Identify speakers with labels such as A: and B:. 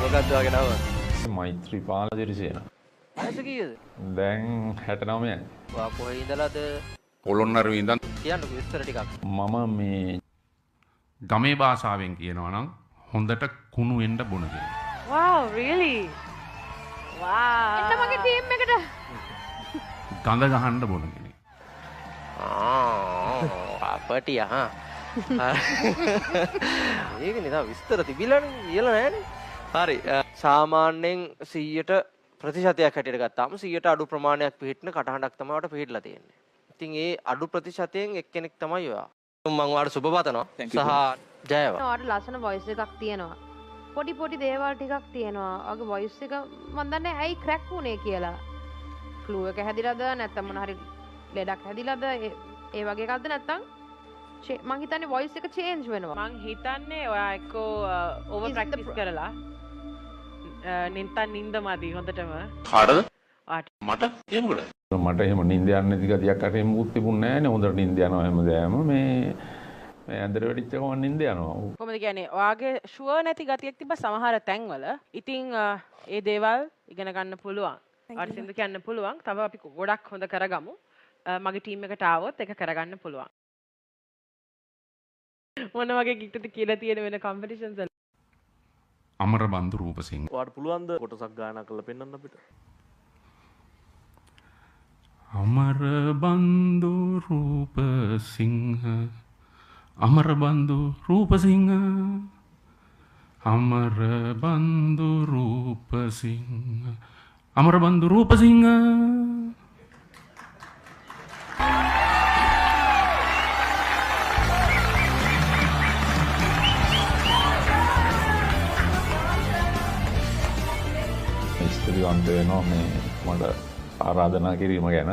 A: මොකක්ද වගේ නම?
B: මෛත්‍රීපාල දිරිසේන.
A: වයස කීයද?
B: දැන් 69යි.
A: ඔයා කොහේ ඉඳලාද?
C: පොළොන්නරුවේ ඉඳන්
A: කියන්නකෝ විස්තර ටිකක්.
B: මම මේ
C: ගමේ භාෂාවෙන් කියනවා නම් හොඳට කුණු වෙන්න බොන කෙනෙක්.
D: Wow, really? Wow. එන්න මගේ ටීම් එකට.
C: ගඳ ගහන්න බොන කෙනෙක්.
A: අපටිය හා. ඒකනේ තව විස්තර තිබිලානේ කියලා නෑනේ. හරි. සාමාන්‍යයෙන් 100ට ප්‍රතිශතයක් හැටියට ගත්තාම 100ට අඩු ප්‍රමාණයක් පිළිහිටන කටහඬක් තමයි ඔයාලට පිළිහිටලා තියෙන්නේ. ඉතින් ඒ අඩු ප්‍රතිශතයෙන් එක්කෙනෙක් තමයි ඔයා. මම ඔයාලට සුබ පතනවා. සහ ජයවා.
D: ඔයාලට ලස්සන වොයිස් එකක් තියෙනවා. පොඩි පොඩි දේවල් ටිකක් තියෙනවා. ඔයාගේ වොයිස් එක මම දන්නේ ඇයි ක්‍රැක් වුනේ කියලා. ෆ්ලූ එක හැදිලාද නැත්නම් මොන හරි ලෙඩක් හැදිලාද ඒ වගේ එකක්ද නැත්නම් මං හිතන්නේ වොයිස් එක චේන්ජ් වෙනවා.
E: මං හිතන්නේ ඔයා එක්කෝ ඕවර් ප්‍රැක්ටිස් කරලා නින්තන් නින්ද මදි හොඳටම.
C: කාටද?
E: ආට.
C: මට? ඒ මොකද?
B: මට එහෙම නිින්ද යන්නේ නැති ගතියක් අර එහෙම මුත් තිබුණේ නැහැ නේ. හොඳට නිින්ද යනවා හැමදාම. මේ ඇඳට වෙඩිච්ච ගමන් නිින්ද යනවා.
E: කොහොමද කියන්නේ? ඔයාගේ ෂුවර් නැති ගතියක් තිබ්බ සමහර තැන්වල. ඉතින් ඒ දේවල් ඉගෙන ගන්න පුළුවන්. ආට සින්දු කියන්න පුළුවන්. තව අපි ගොඩක් හොඳ කරගමු. මගේ ටීම් එකට ආවොත් ඒක කරගන්න පුළුවන්. මොන වගේ කික්ටද කියලා තියෙන වෙන කම්පිටිෂන්ස් වල?
C: අමරබන්දු රූපසිංහ.
F: ඔයාලට පුළුවන්ද කොටසක් ගායනා කරලා පෙන්වන්න අපිට?
C: අමරබන්දු රූපසිංහ අමරබන්දු රූපසිංහ අමරබන්දු රූපසිංහ අමරබන්දු රූපසිංහ.
B: ස්තුතිවන්ත වෙනවා මේ මට ආරාධනා කිරීම ගැන.